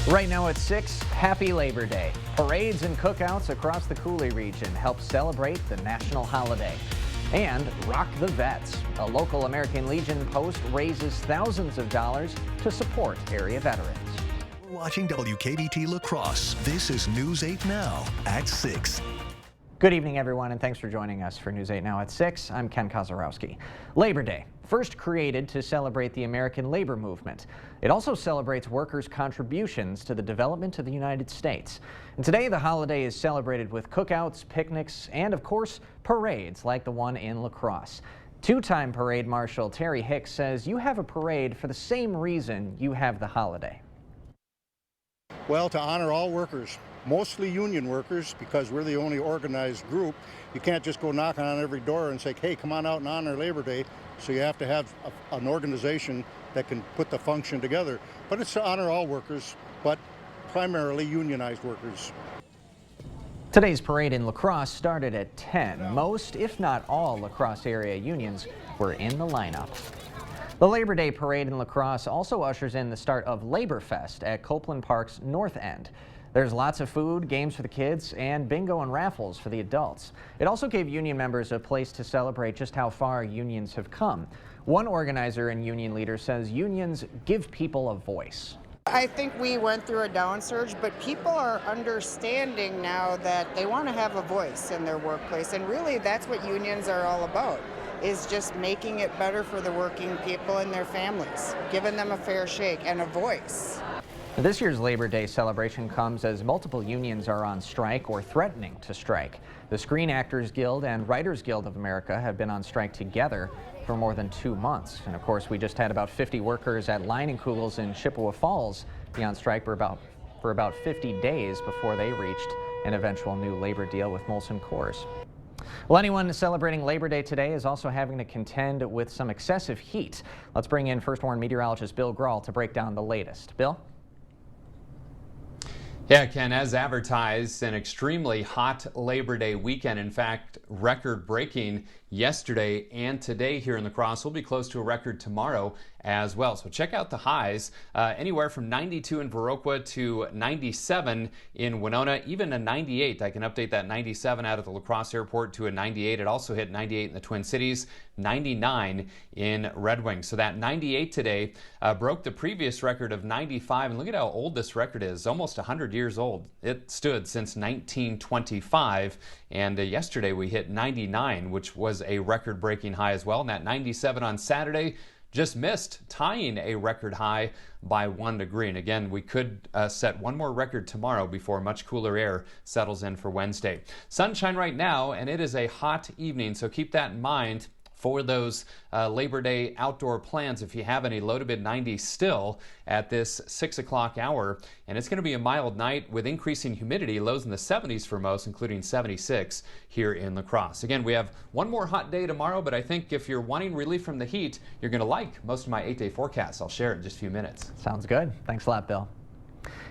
Right now at 6, happy Labor Day. Parades and cookouts across the Coulee region help celebrate the national holiday. And Rock the Vets, a local American Legion post raises thousands of dollars to support area veterans. We're watching WKBT La Crosse. This is News 8 Now at 6. Good evening, everyone, and thanks for joining us for News 8 Now at 6. I'm Ken Kozarowski. Labor Day, first created to celebrate the American labor movement. It also celebrates workers' contributions to the development of the United States. And today, the holiday is celebrated with cookouts, picnics, and, of course, parades like the one in La Crosse. Two-time parade marshal Terry Hicks says you have a parade for the same reason you have the holiday. Well, to honor all workers, mostly union workers, because we're the only organized group. You can't just go knocking on every door and say, hey, come on out and honor Labor Day. So you have to have an organization that can put the function together. But it's to honor all workers, but primarily unionized workers. Today's parade in La Crosse started at 10. Most, if not all, La Crosse area unions were in the lineup. The Labor Day parade in La Crosse also ushers in the start of Labor Fest at Copeland Park's north end. There's lots of food, games for the kids, and bingo and raffles for the adults. It also gave union members a place to celebrate just how far unions have come. One organizer and union leader says unions give people a voice. I think we went through a down surge, but people are understanding now that they want to have a voice in their workplace, and really that's what unions are all about, is just making it better for the working people and their families, giving them a fair shake and a voice. This year's Labor Day celebration comes as multiple unions are on strike or threatening to strike. The Screen Actors Guild and Writers Guild of America have been on strike together for more than 2 months. And of course, we just had about 50 workers at Leinenkugels in Chippewa Falls be on strike for about 50 days before they reached an eventual new labor deal with Molson Coors. Well, anyone celebrating Labor Day today is also having to contend with some excessive heat. Let's bring in First Warn meteorologist Bill Grahl to break down the latest. Bill? Yeah, Ken, as advertised, an extremely hot Labor Day weekend. In fact, record-breaking yesterday and today here in La Crosse. We'll be close to a record tomorrow as well. So check out the highs, anywhere from 92 in Viroqua to 97 in Winona, even a 98. I can update that 97 out of the La Crosse Airport to a 98. It also hit 98 in the Twin Cities, 99 in Red Wing. So that 98 today broke the previous record of 95. And look at how old this record is, almost 100 years old. It stood since 1925. And yesterday we hit 99, which was a record-breaking high as well. And that 97 on Saturday just missed tying a record high by 1 degree. And again, we could set one more record tomorrow before much cooler air settles in for Wednesday. Sunshine right now, and it is a hot evening, so keep that in mind for those Labor Day outdoor plans. If you have any, low to mid 90s still at this 6 o'clock hour. And it's going to be a mild night with increasing humidity, lows in the 70s for most, including 76 here in La Crosse. Again, we have one more hot day tomorrow, but I think if you're wanting relief from the heat, you're going to like most of my 8-day forecasts. I'll share it in just a few minutes. Sounds good. Thanks a lot, Bill.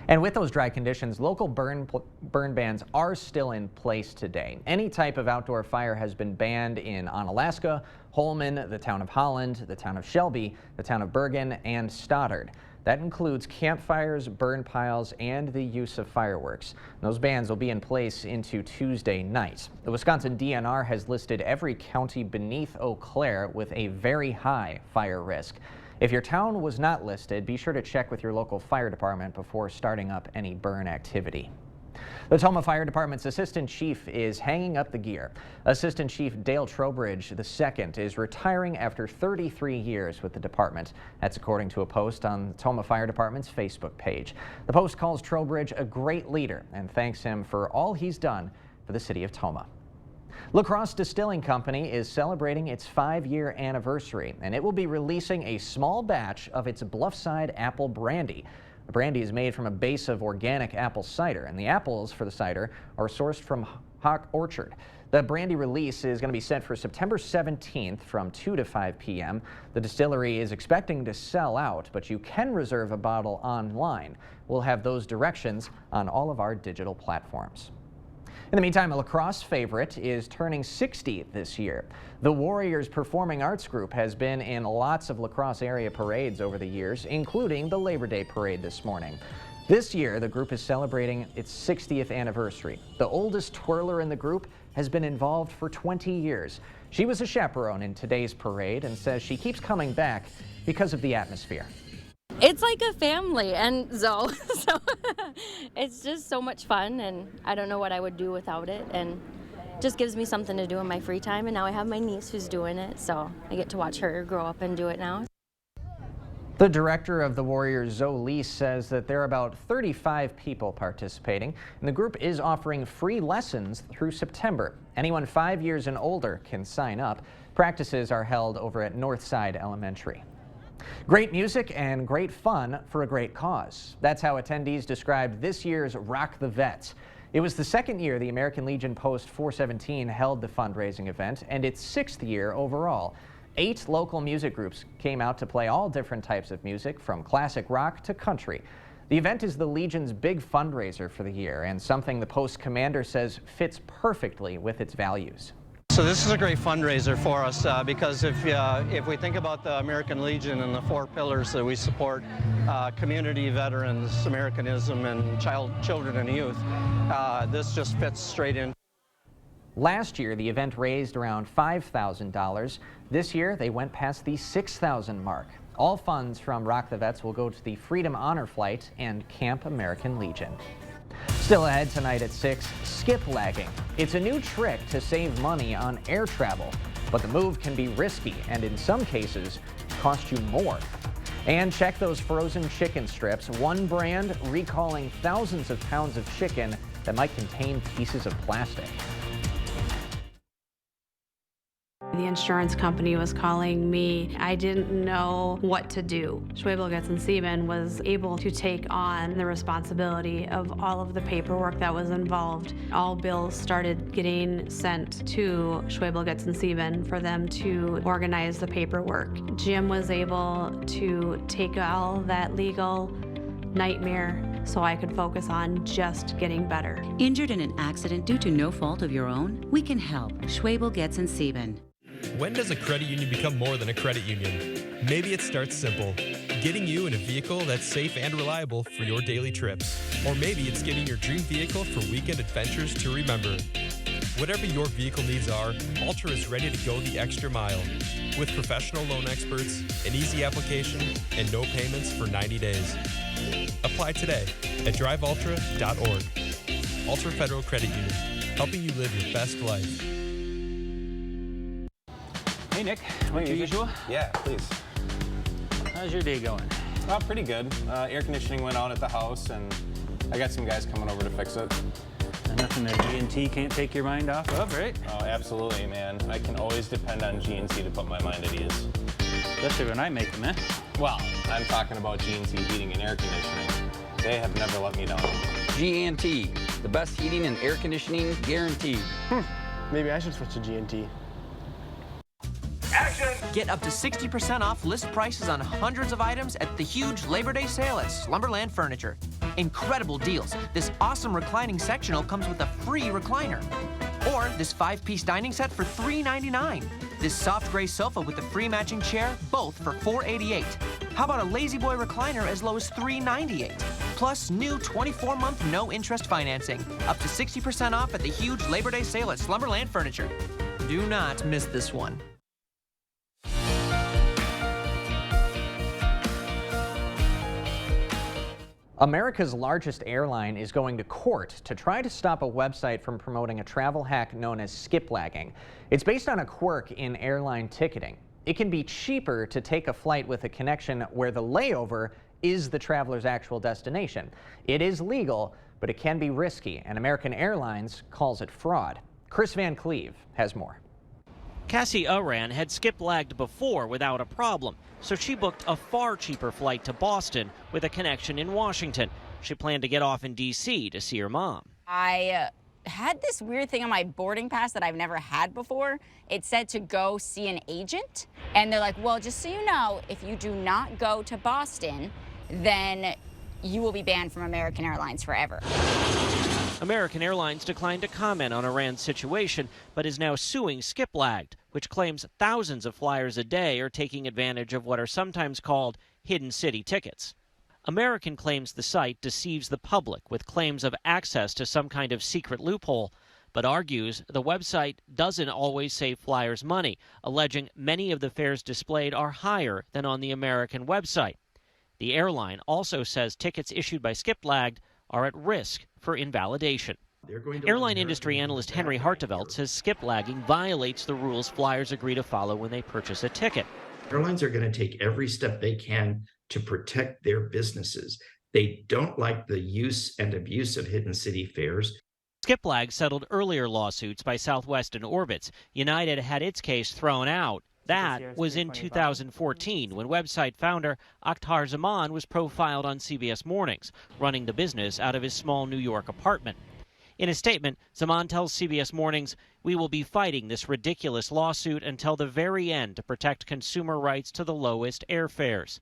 And with those dry conditions, local burn bans are still in place today. Any type of outdoor fire has been banned in Onalaska, Holmen, the town of Holland, the town of Shelby, the town of Bergen, and Stoddard. That includes campfires, burn piles, and the use of fireworks. Those bans will be in place into Tuesday night. The Wisconsin DNR has listed every county beneath Eau Claire with a very high fire risk. If your town was not listed, be sure to check with your local fire department before starting up any burn activity. The Tomah Fire Department's Assistant Chief is hanging up the gear. Assistant Chief Dale Trowbridge II is retiring after 33 years with the department. That's according to a post on the Tomah Fire Department's Facebook page. The post calls Trowbridge a great leader and thanks him for all he's done for the city of Tomah. La Crosse Distilling Company is celebrating its 5-year anniversary, and it will be releasing a small batch of its Bluffside Apple Brandy. The brandy is made from a base of organic apple cider, and the apples for the cider are sourced from Hawk Orchard. The brandy release is going to be set for September 17th from 2 to 5 p.m. The distillery is expecting to sell out, but you can reserve a bottle online. We'll have those directions on all of our digital platforms. In the meantime, a lacrosse favorite is turning 60 this year. The Warriors Performing Arts Group has been in lots of lacrosse area parades over the years, including the Labor Day parade this morning. This year, the group is celebrating its 60th anniversary. The oldest twirler in the group has been involved for 20 years. She was a chaperone in today's parade and says she keeps coming back because of the atmosphere. It's like a family, and so it's just so much fun, and I don't know what I would do without it, and just gives me something to do in my free time. And now I have my niece who's doing it, so I get to watch her grow up and do it now. The director of the Warriors, Zoe Lee, says that there are about 35 people participating, and the group is offering free lessons through September. Anyone 5 years and older can sign up. Practices are held over at Northside Elementary. Great music and great fun for a great cause. That's how attendees described this year's Rock the Vets. It was the second year the American Legion Post 417 held the fundraising event, and its 6th year overall. 8 local music groups came out to play all different types of music, from classic rock to country. The event is the Legion's big fundraiser for the year, and something the Post commander says fits perfectly with its values. So this is a great fundraiser for us because if we think about the American Legion and the 4 pillars that we support, community, veterans, Americanism, and children and youth, this just fits straight in. Last year, the event raised around $5,000. This year, they went past the $6,000 mark. All funds from Rock the Vets will go to the Freedom Honor Flight and Camp American Legion. Still ahead tonight at 6, skip lagging. It's a new trick to save money on air travel, but the move can be risky and in some cases cost you more. And check those frozen chicken strips. One brand recalling thousands of pounds of chicken that might contain pieces of plastic. The insurance company was calling me. I didn't know what to do. Schwebel, Getz & Sieben was able to take on the responsibility of all of the paperwork that was involved. All bills started getting sent to Schwebel, Getz & Sieben for them to organize the paperwork. Jim was able to take all that legal nightmare so I could focus on just getting better. Injured in an accident due to no fault of your own? We can help. Schwebel, Getz & Sieben. When does a credit union become more than a credit union? Maybe it starts simple, getting you in a vehicle that's safe and reliable for your daily trips. Or maybe it's getting your dream vehicle for weekend adventures to remember. Whatever your vehicle needs are, Altra is ready to go the extra mile. With professional loan experts, an easy application, and no payments for 90 days. Apply today at drivealtra.org. Altra Federal Credit Union, helping you live your best life. Hey Nick, want your usual? Yeah, please. How's your day going? Oh, pretty good. Air conditioning went out at the house, and I got some guys coming over to fix it. Nothing that G&T can't take your mind off of, right? Oh, absolutely, man. I can always depend on G&T to put my mind at ease. Especially when I make them, eh? Well, I'm talking about G&T heating and air conditioning. They have never let me down. G&T, the best heating and air conditioning guaranteed. Maybe I should switch to G&T. Action! Get up to 60% off list prices on hundreds of items at the huge Labor Day sale at Slumberland Furniture. Incredible deals. This awesome reclining sectional comes with a free recliner. Or this 5-piece dining set for $3.99. This soft gray sofa with a free matching chair, both for $4.88. How about a Lazy Boy recliner as low as $3.98? Plus new 24-month no-interest financing. Up to 60% off at the huge Labor Day sale at Slumberland Furniture. Do not miss this one. America's largest airline is going to court to try to stop a website from promoting a travel hack known as skip lagging. It's based on a quirk in airline ticketing. It can be cheaper to take a flight with a connection where the layover is the traveler's actual destination. It is legal, but it can be risky, and American Airlines calls it fraud. Chris Van Cleve has more. Cassie Aran had skip lagged before without a problem, so she booked a far cheaper flight to Boston with a connection in Washington. She planned to get off in D.C. to see her mom. I had this weird thing on my boarding pass that I've never had before. It said to go see an agent, and they're like, well, just so you know, if you do not go to Boston, then you will be banned from American Airlines forever. American Airlines declined to comment on Iran's situation, but is now suing Skiplagged, which claims thousands of flyers a day are taking advantage of what are sometimes called hidden city tickets. American claims the site deceives the public with claims of access to some kind of secret loophole, but argues the website doesn't always save flyers money, alleging many of the fares displayed are higher than on the American website. The airline also says tickets issued by Skiplagged are at risk for invalidation. Airline industry analyst Henry Hartevelt says skiplagging violates the rules flyers agree to follow when they purchase a ticket. Airlines are going to take every step they can to protect their businesses. They don't like the use and abuse of hidden city fares. Skiplagged settled earlier lawsuits by Southwest and Orbitz. United had its case thrown out. That was in 2014 when website founder Akhtar Zaman was profiled on CBS Mornings, running the business out of his small New York apartment. In a statement, Zaman tells CBS Mornings, "We will be fighting this ridiculous lawsuit until the very end to protect consumer rights to the lowest airfares."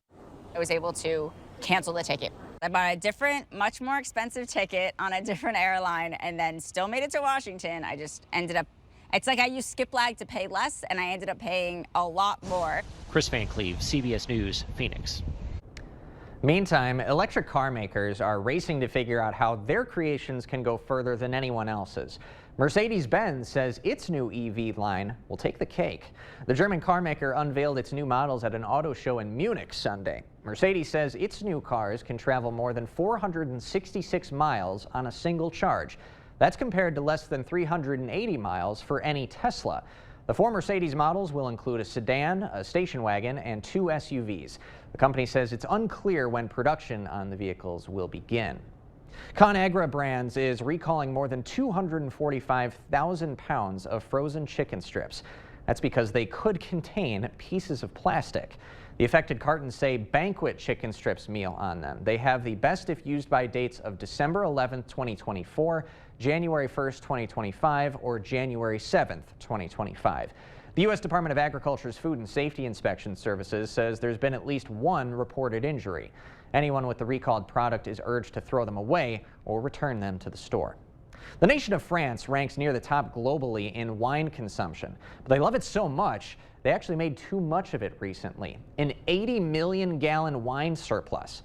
I was able to cancel the ticket. I bought a different, much more expensive ticket on a different airline and then still made it to Washington. I just ended up, it's like I used Skiplagged to pay less and I ended up paying a lot more. Chris Van Cleve, CBS News, Phoenix. Meantime, electric car makers are racing to figure out how their creations can go further than anyone else's. Mercedes-Benz says its new EV line will take the cake. The German car maker unveiled its new models at an auto show in Munich Sunday. Mercedes says its new cars can travel more than 466 miles on a single charge. That's compared to less than 380 miles for any Tesla. The 4 Mercedes models will include a sedan, a station wagon, and 2 SUVs. The company says it's unclear when production on the vehicles will begin. ConAgra Brands is recalling more than 245,000 pounds of frozen chicken strips. That's because they could contain pieces of plastic. The affected cartons say banquet chicken strips meal on them. They have the best if used by dates of December 11th, 2024, January 1st, 2025, or January 7th, 2025. The U.S. Department of Agriculture's Food and Safety Inspection Services says there's been at least 1 reported injury. Anyone with the recalled product is urged to throw them away or return them to the store. The nation of France ranks near the top globally in wine consumption, but they love it so much they actually made too much of it recently. An 80 million gallon wine surplus.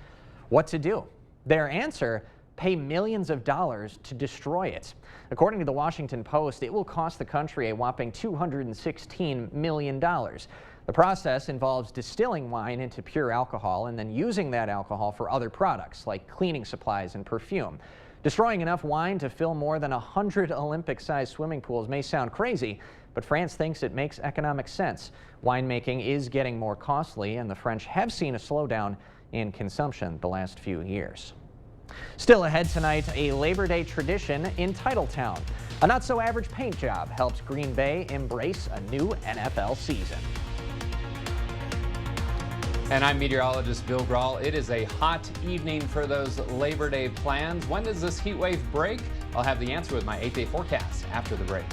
What to do? Their answer: pay millions of dollars to destroy it. According to the Washington Post, it will cost the country a whopping $216 million. The process involves distilling wine into pure alcohol and then using that alcohol for other products like cleaning supplies and perfume. Destroying enough wine to fill more than 100 Olympic-sized swimming pools may sound crazy, but France thinks it makes economic sense. Winemaking is getting more costly, and the French have seen a slowdown in consumption the last few years. Still ahead tonight, a Labor Day tradition in Titletown. A not-so-average paint job helps Green Bay embrace a new NFL season. And I'm meteorologist Bill Grahl. It is a hot evening for those Labor Day plans. When does this heat wave break? I'll have the answer with my 8-day forecast after the break.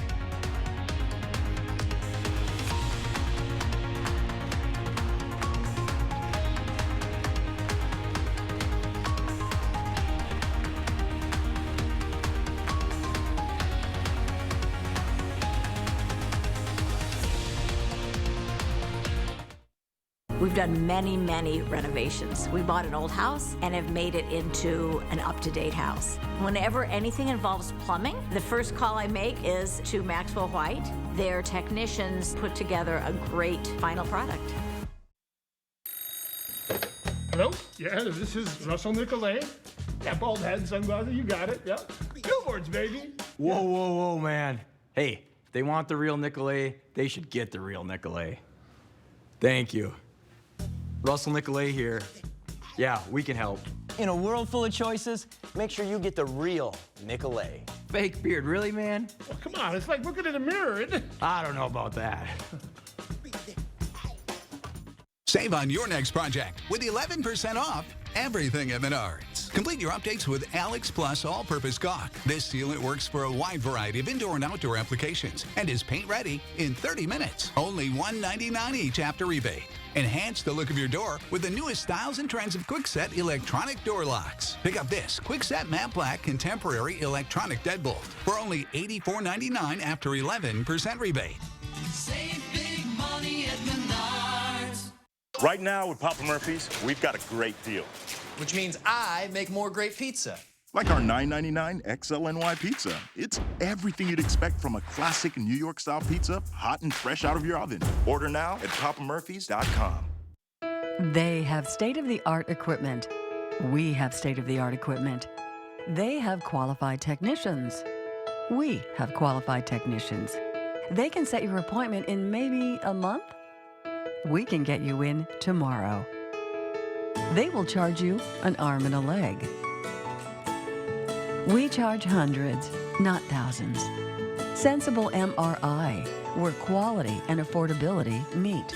We've done many, many renovations. We bought an old house and have made it into an up-to-date house. Whenever anything involves plumbing, the first call I make is to Maxwell White. Their technicians put together a great final product. Hello? Yeah, this is Russell Nicolay. Yeah, bald head, sunglasses, you got it, yeah. Billboards, baby. Whoa, whoa, whoa, man. Hey, if they want the real Nicolay, they should get the real Nicolay. Thank you. Russell Nicolay here. Yeah, we can help. In a world full of choices, make sure you get the real Nicolay. Fake beard, really, man? Oh, come on, it's like looking in a mirror, isn't it? I don't know about that. Save on your next project with 11% off everything at Menards. Complete your updates with Alex Plus All-Purpose Caulk. This sealant works for a wide variety of indoor and outdoor applications and is paint ready in 30 minutes. Only $1.99 each after rebate. Enhance the look of your door with the newest styles and trends of Kwikset electronic door locks. Pick up this Kwikset Matte Black Contemporary Electronic Deadbolt for only $84.99 after 11% rebate. Save big money at Menards. Right now with Papa Murphy's, we've got a great deal. Which means I make more great pizza. Like our $9.99 XLNY pizza. It's everything you'd expect from a classic New York-style pizza, hot and fresh out of your oven. Order now at papamurphys.com. They have state-of-the-art equipment. We have state-of-the-art equipment. They have qualified technicians. We have qualified technicians. They can set your appointment in maybe a month. We can get you in tomorrow. They will charge you an arm and a leg. We charge hundreds, not thousands. Sensible MRI, where quality and affordability meet.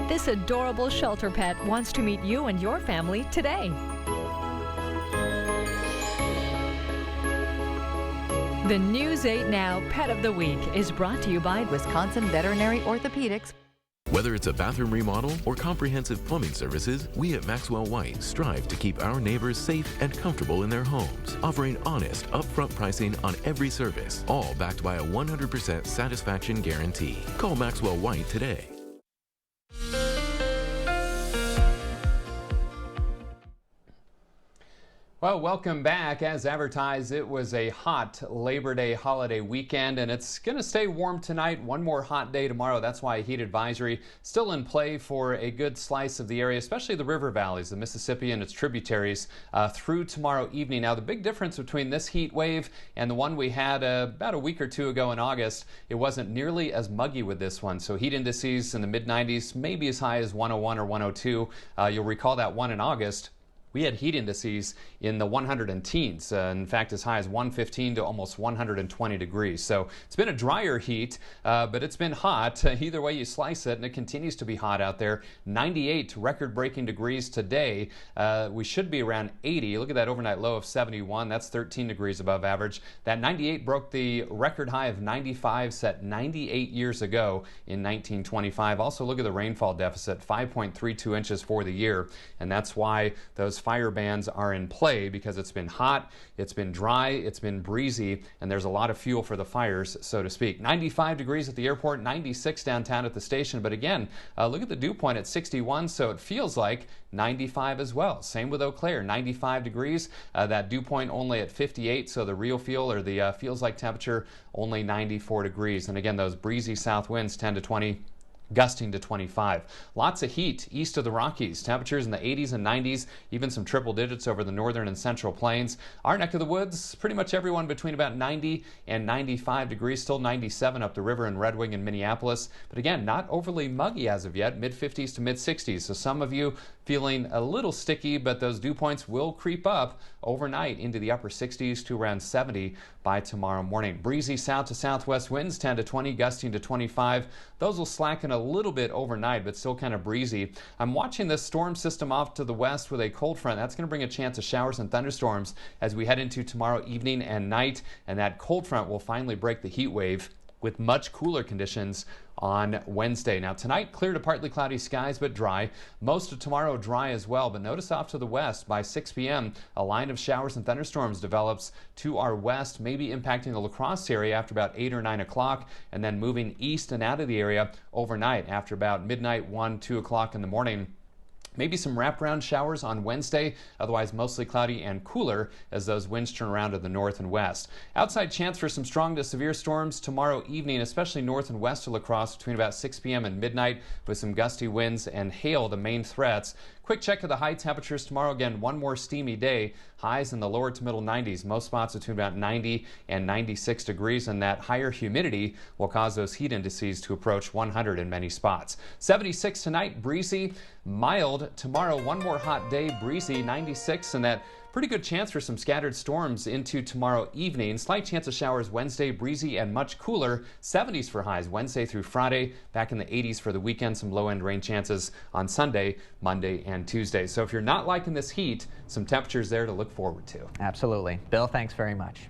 This adorable shelter pet wants to meet you and your family today. The News 8 Now Pet of the Week is brought to you by Wisconsin Veterinary Orthopedics. Whether it's a bathroom remodel or comprehensive plumbing services, we at Maxwell White strive to keep our neighbors safe and comfortable in their homes, offering honest, upfront pricing on every service, all backed by a 100% satisfaction guarantee. Call Maxwell White today. Well, welcome back. As advertised, it was a hot Labor Day holiday weekend, and it's going to stay warm tonight. One more hot day tomorrow. That's why a heat advisory still in play for a good slice of the area, especially the river valleys, the Mississippi and its tributaries through tomorrow evening. Now, the big difference between this heat wave and the one we had about a week or two ago in August, it wasn't nearly as muggy with this one. So heat indices in the mid-90s, maybe as high as 101 or 102. You'll recall that one in August. We had heat indices in the 110s, in fact, as high as 115 to almost 120 degrees. So it's been a drier heat, but it's been hot. Either way you slice it, and it continues to be hot out there. 98 record-breaking degrees today. We should be around 80. Look at that overnight low of 71. That's 13 degrees above average. That 98 broke the record high of 95 set 98 years ago in 1925. Also, look at the rainfall deficit, 5.32 inches for the year, and that's why those fire bans are in play, because it's been hot, it's been dry, it's been breezy, and there's a lot of fuel for the fires, so to speak. 95 degrees at the airport, 96 downtown at the station, but again, look at the dew point at 61, so it feels like 95 as well. Same with Eau Claire, 95 degrees, that dew point only at 58, so the real feel, or the feels like temperature, only 94 degrees. And again, those breezy south winds 10 to 20. Gusting to 25. Lots of heat east of the Rockies. Temperatures in the 80s and 90s, even some triple digits over the northern and central plains. Our neck of the woods, pretty much everyone between about 90 and 95 degrees, still 97 up the river in Red Wing and Minneapolis. But again, not overly muggy as of yet, mid-50s to mid-60s. So some of you feeling a little sticky, but those dew points will creep up overnight into the upper 60s to around 70 by tomorrow morning. Breezy south to southwest winds 10 to 20, gusting to 25. Those will slacken a little bit overnight, but still kind of breezy. I'm watching this storm system off to the west with a cold front. That's going to bring a chance of showers and thunderstorms as we head into tomorrow evening and night, and that cold front will finally break the heat wave with much cooler conditions on Wednesday. Now tonight, clear to partly cloudy skies, but dry. Most of tomorrow dry as well, but notice off to the west by 6 p.m. a line of showers and thunderstorms develops to our west, maybe impacting the La Crosse area after about 8 or 9 o'clock, and then moving east and out of the area overnight after about midnight, 1, 2 o'clock in the morning. Maybe some wraparound showers on Wednesday, otherwise mostly cloudy and cooler as those winds turn around to the north and west. Outside chance for some strong to severe storms tomorrow evening, especially north and west of La Crosse between about 6 p.m. and midnight, with some gusty winds and hail the main threats. Quick check of the high temperatures tomorrow. Again, one more steamy day. Highs in the lower to middle 90s. Most spots between about 90 and 96 degrees, and that higher humidity will cause those heat indices to approach 100 in many spots. 76 tonight, breezy, mild. Tomorrow, one more hot day, breezy, 96, and that pretty good chance for some scattered storms into tomorrow evening. Slight chance of showers Wednesday, breezy and much cooler. 70s for highs Wednesday through Friday. Back in the 80s for the weekend. Some low-end rain chances on Sunday, Monday, and Tuesday. So if you're not liking this heat, some temperatures there to look forward to. Absolutely. Bill, thanks very much.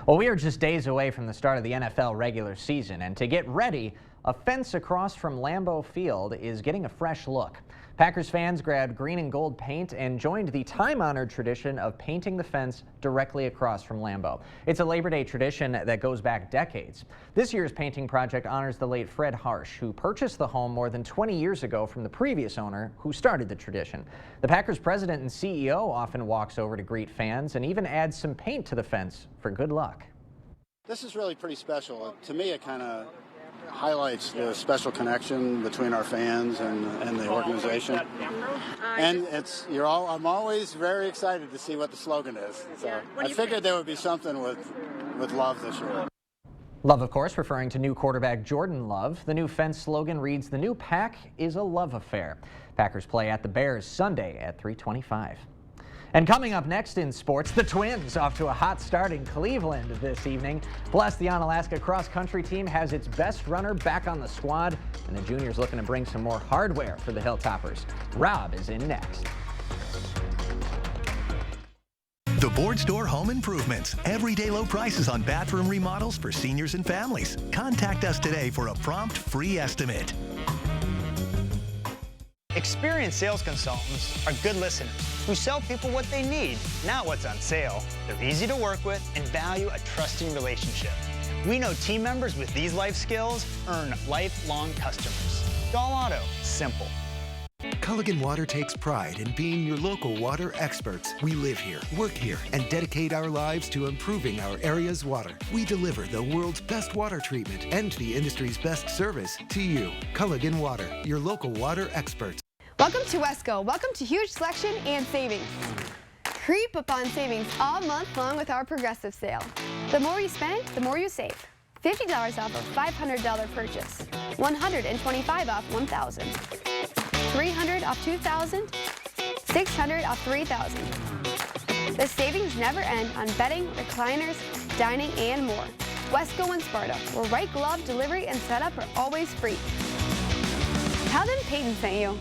Well, we are just days away from the start of the NFL regular season, and to get ready, a fence across from Lambeau Field is getting a fresh look. Packers fans grabbed green and gold paint and joined the time-honored tradition of painting the fence directly across from Lambeau. It's a Labor Day tradition that goes back decades. This year's painting project honors the late Fred Harsh, who purchased the home more than 20 years ago from the previous owner who started the tradition. The Packers president and CEO often walks over to greet fans and even adds some paint to the fence for good luck. This is really pretty special. To me, it kind of highlights the special connection between our fans and the organization. And I'm always very excited to see what the slogan is. So I figured there would be something with love this year. Love, of course, referring to new quarterback Jordan Love. The new fence slogan reads, "The new Pack is a love affair." Packers play at the Bears Sunday at 3:25. And coming up next in sports, the Twins off to a hot start in Cleveland this evening. Plus, the Onalaska cross-country team has its best runner back on the squad, and the juniors looking to bring some more hardware for the Hilltoppers. Rob is in next. The Board Store Home Improvements. Everyday low prices on bathroom remodels for seniors and families. Contact us today for a prompt free estimate. Experienced sales consultants are good listeners who sell people what they need, not what's on sale. They're easy to work with and value a trusting relationship. We know team members with these life skills earn lifelong customers. Dahl Auto, simple. Culligan Water takes pride in being your local water experts. We live here, work here, and dedicate our lives to improving our area's water. We deliver the world's best water treatment and the industry's best service to you. Culligan Water, your local water experts. Welcome to Wesco. Welcome to huge selection and savings. Creep up on savings all month long with our Progressive sale. The more you spend, the more you save. $50 off a $500 purchase. $125 off $1,000. $300 off $2,000. $600 off $3,000. The savings never end on bedding, recliners, dining, and more. Wesco and Sparta, where right glove delivery and setup are always free. Tell them Peyton sent you.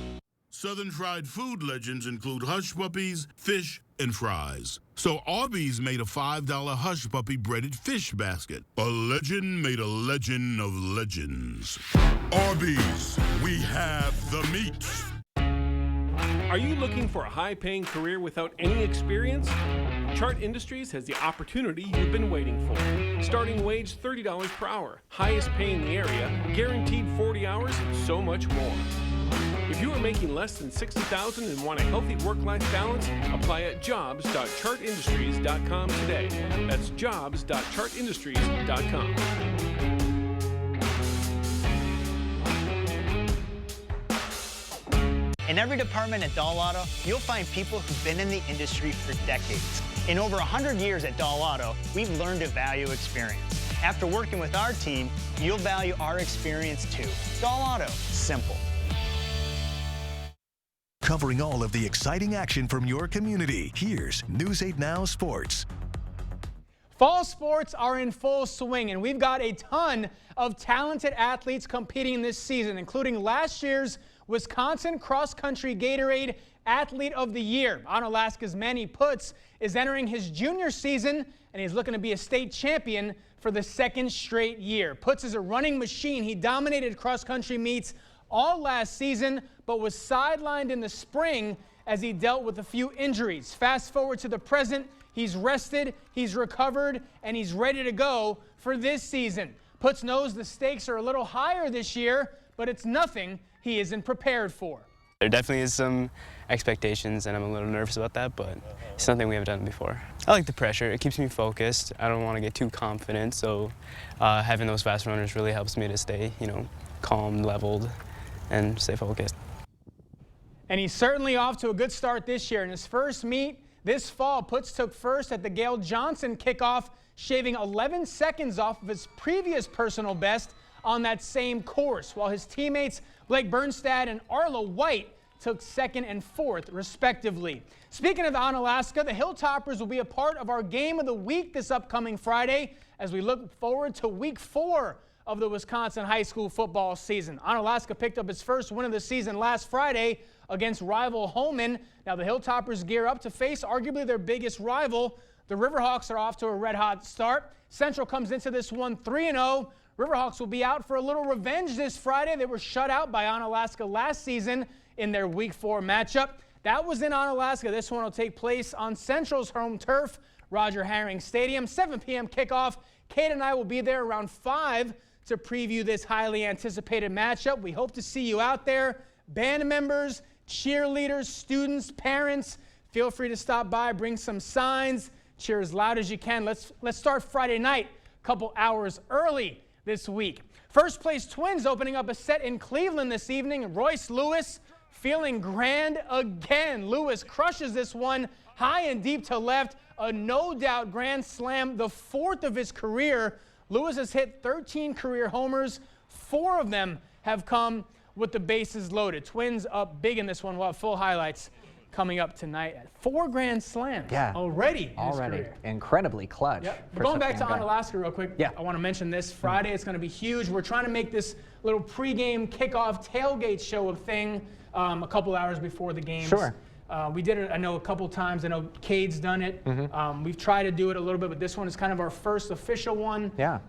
Southern fried food legends include Hush Puppies, fish, and fries. So Arby's made a $5 Hush Puppy breaded fish basket. A legend made a legend of legends. Arby's, we have the meat. Are you looking for a high-paying career without any experience? Chart Industries has the opportunity you've been waiting for. Starting wage $30 per hour, highest pay in the area, guaranteed 40 hours, and so much more. If you are making less than $60,000 and want a healthy work-life balance, apply at jobs.chartindustries.com today. That's jobs.chartindustries.com. In every department at Dahl Auto, you'll find people who've been in the industry for decades. In over 100 years at Dahl Auto, we've learned to value experience. After working with our team, you'll value our experience too. Dahl Auto, simple. Covering all of the exciting action from your community, here's News 8 Now Sports. Fall sports are in full swing, and we've got a ton of talented athletes competing this season, including last year's Wisconsin Cross Country Gatorade Athlete of the Year. Onalaska's Manny Putz is entering his junior season, and he's looking to be a state champion for the second straight year. Putz is a running machine. He dominated cross-country meets all last season, but was sidelined in the spring as he dealt with a few injuries. Fast forward to the present, he's rested, he's recovered, and he's ready to go for this season. Putz knows the stakes are a little higher this year, but it's nothing he isn't prepared for. There definitely is some expectations, and I'm a little nervous about that, but it's nothing we haven't done before. I like the pressure. It keeps me focused. I don't want to get too confident, so having those fast runners really helps me to stay, calm, leveled, and stay focused. And he's certainly off to a good start this year. In his first meet this fall, Putz took first at the Gail Johnson kickoff, shaving 11 seconds off of his previous personal best on that same course, while his teammates Blake Bernstad and Arlo White took 2nd and 4th, respectively. Speaking of the Onalaska, the Hilltoppers will be a part of our Game of the Week this upcoming Friday as we look forward to Week 4 of the Wisconsin high school football season. Onalaska picked up its first win of the season last Friday against rival Holmen. Now the Hilltoppers gear up to face arguably their biggest rival. The Riverhawks are off to a red-hot start. Central comes into this one 3-0. Riverhawks will be out for a little revenge this Friday. They were shut out by Onalaska last season in their Week 4 matchup. That was in Onalaska. This one will take place on Central's home turf, Roger Herring Stadium. 7 p.m. kickoff. Kate and I will be there around 5 to preview this highly anticipated matchup. We hope to see you out there. Band members, cheerleaders, students, parents, feel free to stop by, bring some signs, cheer as loud as you can. Let's start Friday night a couple hours early this week. First place Twins opening up a set in Cleveland this evening. Royce Lewis feeling grand again. Lewis crushes this one high and deep to left. A no-doubt grand slam, the 4th of his career. Lewis has hit 13 career homers. 4 of them have come with the bases loaded. Twins up big in this one. We'll have full highlights coming up tonight at 4 grand slams already in his career. Incredibly clutch. Yep. Going back to Onalaska real quick, I want to mention this. Friday, it's going to be huge. We're trying to make this little pregame kickoff tailgate show of thing a couple hours before the games. Sure. We did it, I know, a couple times. I know Cade's done it. We've tried to do it a little bit, but this one is kind of our first official one. Yeah.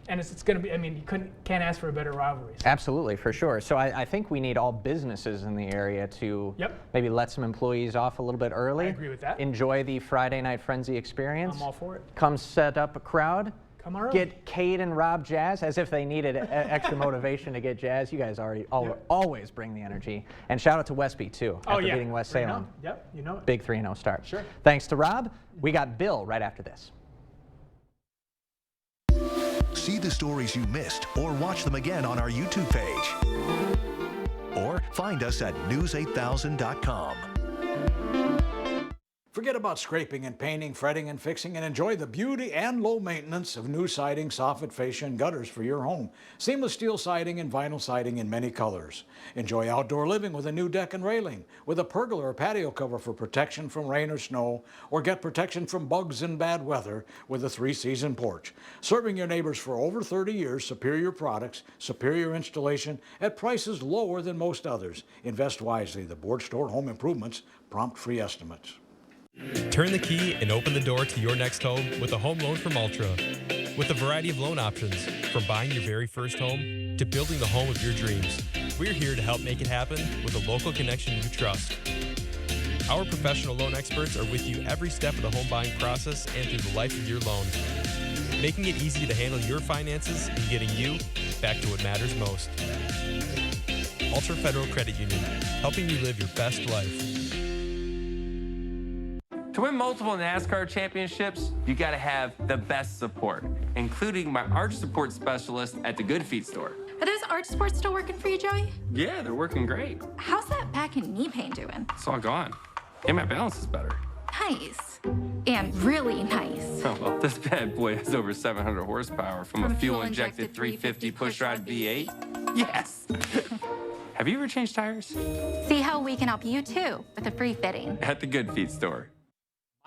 And it's going to be, I mean, you can't ask for a better rivalry. Absolutely, for sure. So I think we need all businesses in the area to maybe let some employees off a little bit early. I agree with that. Enjoy the Friday Night Frenzy experience. I'm all for it. Come set up a crowd. Come early. Get Cade and Rob Jazz, as if they needed extra motivation to get Jazz. You guys always bring the energy. And shout out to Westby, too, after beating West Salem. Yep, you know it. Big 3-0 start. Sure. Thanks to Rob. We got Bill right after this. See the stories you missed or watch them again on our YouTube page. Or find us at news8000.com. Forget about scraping and painting, fretting and fixing, and enjoy the beauty and low maintenance of new siding, soffit, fascia, and gutters for your home. Seamless steel siding and vinyl siding in many colors. Enjoy outdoor living with a new deck and railing, with a pergola or patio cover for protection from rain or snow, or get protection from bugs and bad weather with a 3-season porch. Serving your neighbors for over 30 years, superior products, superior installation, at prices lower than most others. Invest wisely. The Board Store Home Improvements, prompt free estimates. Turn the key and open the door to your next home with a home loan from Ultra. With a variety of loan options, from buying your very first home to building the home of your dreams, we're here to help make it happen with a local connection you trust. Our professional loan experts are with you every step of the home buying process and through the life of your loan, making it easy to handle your finances and getting you back to what matters most. Ultra Federal Credit Union, helping you live your best life. To win multiple NASCAR championships, you gotta have the best support, including my arch support specialist at the Good Feet store. Are those arch supports still working for you, Joey? Yeah, they're working great. How's that back and knee pain doing? It's all gone. And my balance is better. Nice. And really nice. Oh, well, this bad boy has over 700 horsepower from a fuel-injected 350 push-rod V8. Yes. Have you ever changed tires? See how we can help you, too, with a free fitting. At the Good Feet store.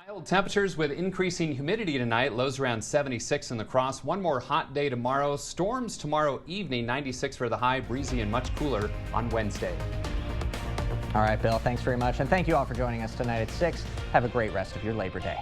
Mild temperatures with increasing humidity tonight. Lows around 76 in the Cross. One more hot day tomorrow. Storms tomorrow evening. 96 for the high. Breezy and much cooler on Wednesday. All right, Bill, thanks very much. And thank you all for joining us tonight at 6. Have a great rest of your Labor Day.